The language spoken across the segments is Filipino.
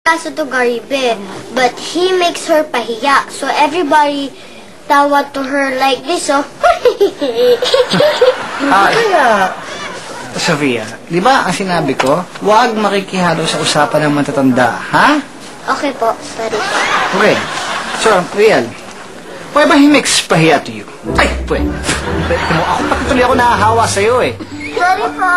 kaso to Garibe, but he makes her pahiya. So everybody tawa to her like this, oh. Kaya, Sofia, di ba ang sinabi ko, huwag makikihalo sa usapan ng matatanda, ha? Okay po, sorry po. Okay. So, Riel, why ba he makes pahiya to you? Ay, pwede. Ako pati tuloy ako nahahawa sa'yo eh. Sorry po.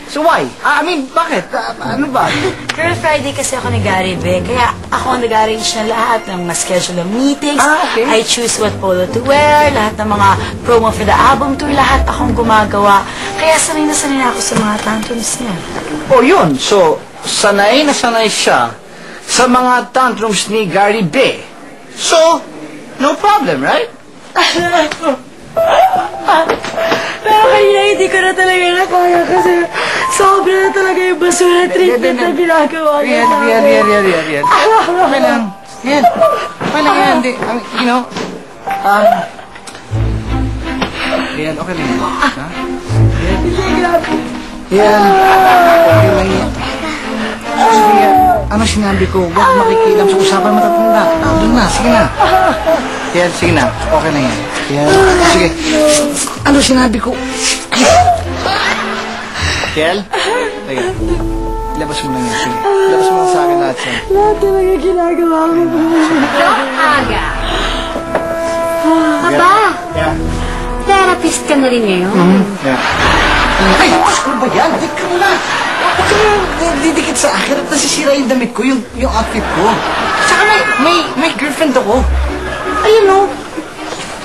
So why? Bakit? Ano ba? Girl Friday kasi ako nag-arrange, kaya ako ang nag-arrange na lahat ng mga schedule ng meetings. Okay. I choose what polo to wear, lahat ng mga promo for the album tour, lahat akong gumagawa. Kaya sanay na sanay ako sa mga tantrums niya. Oh, yun. So, sanay na sanay siya sa mga tantrums ni Gary B. So, no problem, right? Pero kaya hindi ko na talaga nakaya kasi sobra na talaga yung basura treatment na ginagawa niya sa akin. Riel. Okay lang. Riel. Okay lang yan. You know, Riel, okay lang yan. Ha? Riel, okay lang yan. Sofia, ano sinabi ko? Huwag makikilam sa usapan matatanda. Doon na, sige na. Riel, sige na. Okay lang yan. Riel, sige. Ano sinabi ko? Riel? Sige. Labas mo lang yan. Sige. Labas mo lang sa akin lahat yan. Lahat talaga ginagawa ko. Aga. Aba, Yeah. Therapist ka na rin ngayon. Yeah. Ay, ano ba yan? Di ka na. Huwag ka na didikit sa akin at nasisira yung damit ko, yung outfit ko. Saka may girlfriend ako. Ayun o.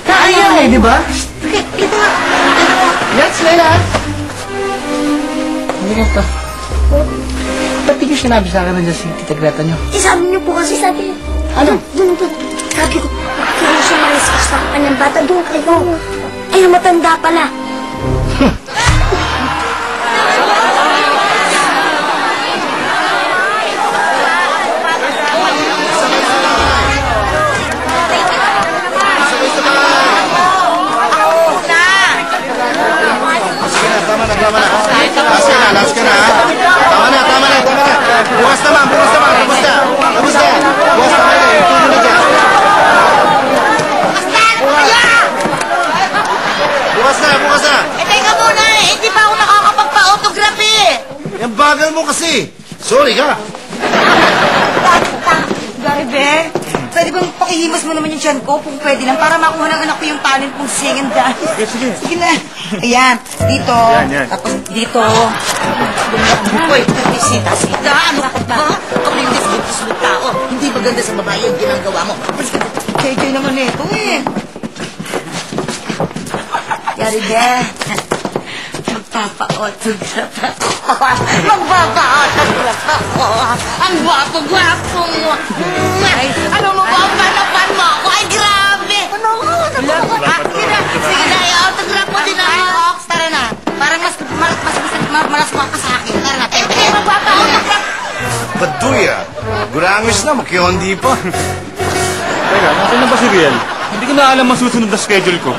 Kaya eh, di ba? Ito nga. Let's lay na. Hindi ka ito. Ba't di ko sinabi sa akin nandiyan si Tita Greta nyo? sabi niyo po kasi sabi, ano? Doon. Sabi ko, kaya siya ma-rescue sa kanyang bata. Doon kayo. Ay, matanda pala. Last ka na, ha? Tama na. Bukas naman. Bukas na. Bukas naman eh. Tuloy na dyan. Bukas na. Teka muna, hindi pa ako nakakapagpa-autograph eh. Yung bagal mo kasi. Sorry ka. Garibe, pwede bang pakihimas mo naman yung tiyan ko kung pwede lang para makuha ng anak ko yung talent kong sing and dance. Sige na. Ayan, dito. Yan. Tapos dito. Uy, sita. Ano ka ba? Ako yung disbuntis mo tao. Hindi maganda sa babae yung ginagawa mo. KJ naman ito eh. Garibe, magpapa-autograph ako. Ang gwapo-gwapo mo. Ano mo ba ang panapan mo ako? Ay, grabe! Sige na, i-autograph mo din ako. Ox, tara na. Parang mas malaswa ka sa akin. Tara na. Magpapa-autograph. Baduya. Gurangis na, makihondi pa. Teka, nasan na ba si Riel? Hindi ko na alam ang susunod na schedule ko.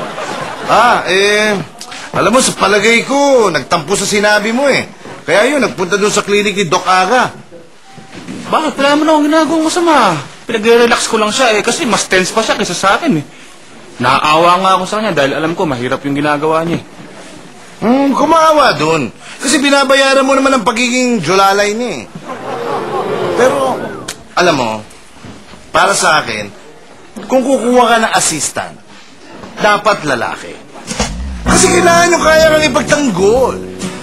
Alam mo, sa palagay ko, nagtampo sa sinabi mo eh. Kaya yun, nagpunta doon sa klinik ni Doc Aga. Bakit? Wala mo na akong ginagawang masama. Pinag-relax ko lang siya kasi mas tense pa siya kaysa sa akin eh. Naaawa nga ako sa kanya dahil alam ko mahirap yung ginagawa niya eh. Kumaawa doon. Kasi binabayaran mo naman ang pagiging jolalay niya eh. Pero, alam mo, para sa akin, kung kukuha ka ng assistant, dapat lalaki. Kasi kailangan yung kaya kang ipagtanggol.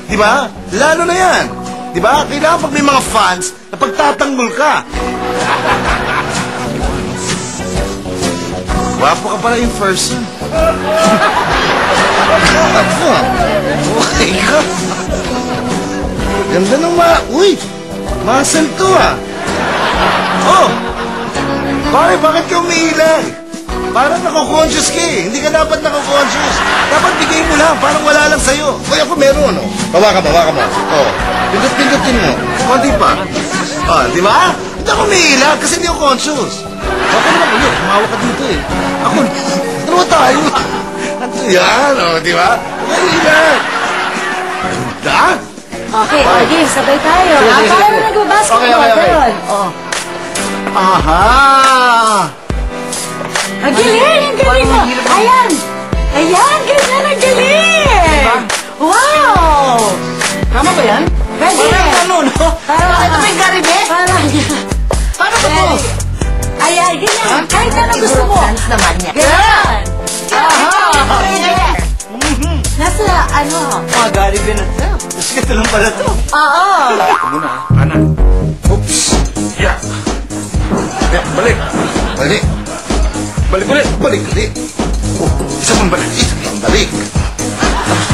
Di ba? Lalo na yan. Di ba? Kailangan pag may mga fans na pagtatanggol ka. Wapo ka pala in person. Ako. Okay ka. Ganda ng Uy! Muscle to ah. Oh! Bakit ka umiilag? Parang nako-conscious ka eh. Hindi ka dapat nako-conscious. Dapat bigay mo lang. Parang wala lang sa'yo. Uy, ako meron, oh. Bawa ka mo. Oh. Pindot-pindotin mo. Konti pa. Oh, di ba? Hindi ako umiilag kasi hindi ako conscious. Baka naman ulit. Tumawa ka dito eh. Ako, dalawa tayo. Yan, oh, di ba? Umiilag. Ganda. Okay, okay, sabay tayo. Sige. Paano nag-basketball? Okay. Ganon. Aha! Ang galing, ang galing mo. Ayan. Ayan, ganyan, ang galing. Wow. Tama ba yan? Pwede. Parang ano, no? Parang Ito ba yung Garibay? Parang Paano ba to? Ayan, ganyan. Kahit ano gusto mo. Dance naman niya. Ganyan. Aha! Nasa, ano? Mga Garibay na ito. Mas ito lang pala to. Oo. Ito muna, kanan. Oops. Yeah. Yeah, balik. Balik. Balik ulit. Balik ulit. Oh, isa pang balik. Isa pang balik.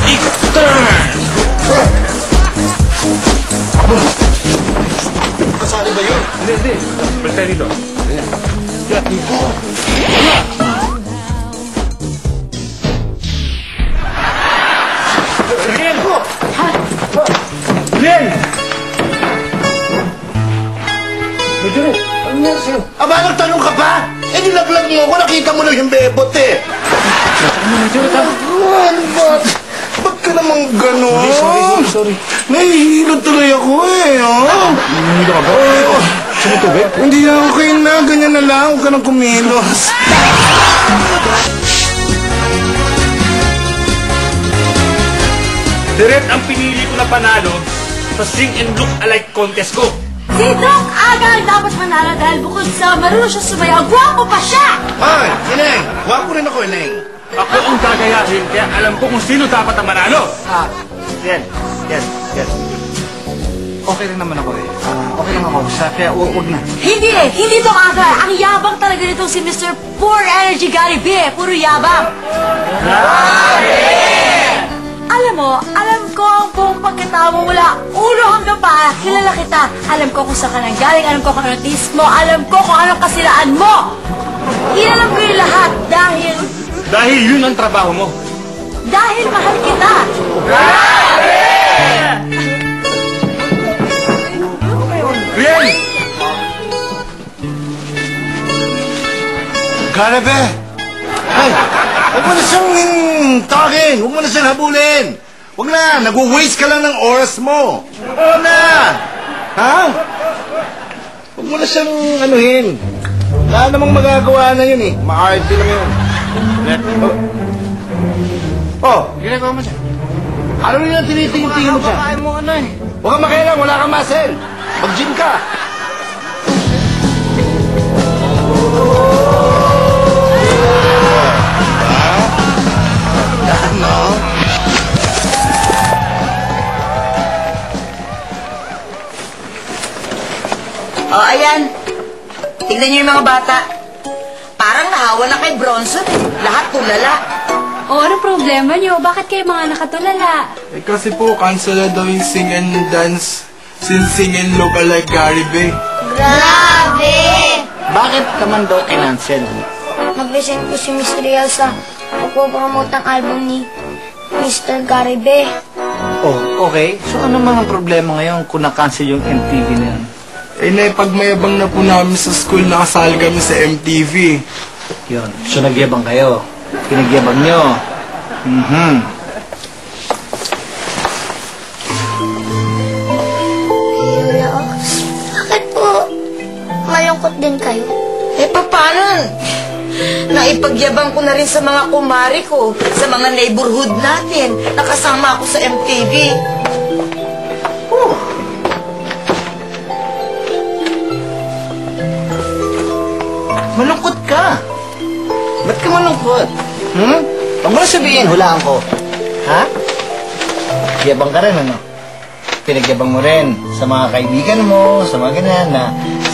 Ikot. Turn. Kasali ba yun? Hindi. Balik tayo dito. Rian! Rian! Medyo rin. Ano nangyari sa'yo? Aba, nagtanong ka pa? Eh, nilaglag mo ako. Nakita mo lang yung bebot eh. Ano ba? Ba't ka naman gano'n? Sorry. Nahihilo tuloy ako eh. Oh. Hindi ka ba? Sumutubig? Hindi na okay na. Ganyan na lang. Huwag ka nang kumilos. Direct ang pinili ko na panalo sa Sing and Look Alike contest ko. Si Doc Aga dapat manalo dahil bukod sa marunong siya sumayaw, gwapo pa siya! Ay, Ineng. Wapo rin ako, Ineng. Ako ang gagayahin kaya alam ko kung sino dapat ang manalo. Yan. Okay rin naman ako eh. Okay lang ako. Kaya huwag na. Hindi Doc Aga. Ang yabang talaga nitong si Mr. Poor Energy Gary B. Puro yabang. Alam mo, alam ko ang buong pagkatao mo mula ulo hanggang paa. Kilala kita. Alam ko kung saan ka nanggaling, alam ko kung anong taste mo, alam ko kung anong kasilaan mo. Inalam ko yung lahat Dahil yun ang trabaho mo. dahil mahal kita. Rian! Garebe! Ay, huwag mo na siyang tawagin. Huwag mo na siyang habulin. Huwag na. Nag-waste ka lang ng oras mo. Huwag na. Ha? Huwag mo na siyang anuhin. Wala namang magagawa na yun eh. Ma-arte lang yun. Oh, Ginagawa mo siya. ano rin ang tinitingin-tingin mo siya? Kakain mo ano eh. Huwag kang makialam. Wala kang muscle. Mag-gym ka. Ano? Oh, ayan. Tignan niyo yung mga bata. Parang nahawa na kay Bronson. Lahat tulala. O, anong problema niyo? Bakit kayo mga nakatulala? Eh kasi po, cancel na daw yung sing and dance since sing and look alike Gary Bay. Grabe! Bakit naman daw kinancel? Nag-resign po si Miss Riel sa pagpopromote ng album ni Mr. Garibe. Oh, okay. So ano man ang problema ngayon kung na-cancel yung MTV na yan? Eh naipagmayabang na po namin sa school na kasali kami sa MTV. Yun. So nagyabang kayo. Pinagyabang nyo. Bakit po malungkot din kayo? Eh, paano? Naipagyabang ko na rin sa mga kumari ko, sa mga neighborhood natin. Nakasama ako sa MTV. Malungkot ka. Ba't ka malungkot? Huwag mo na sabihin, hulaan ko. Ha? Yabang ka rin, ano? Pinagyabang mo rin sa mga kaibigan mo, sa mga ganyan na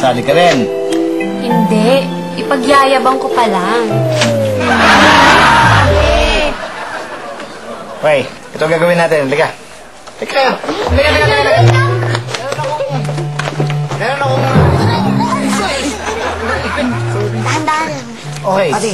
sali ka rin. Hindi. Ipagyayabang ko pa lang. Okay, ito ang gagawin natin. Halika. Halika. Meron akong... Dahan-dahan. Okay. Ali.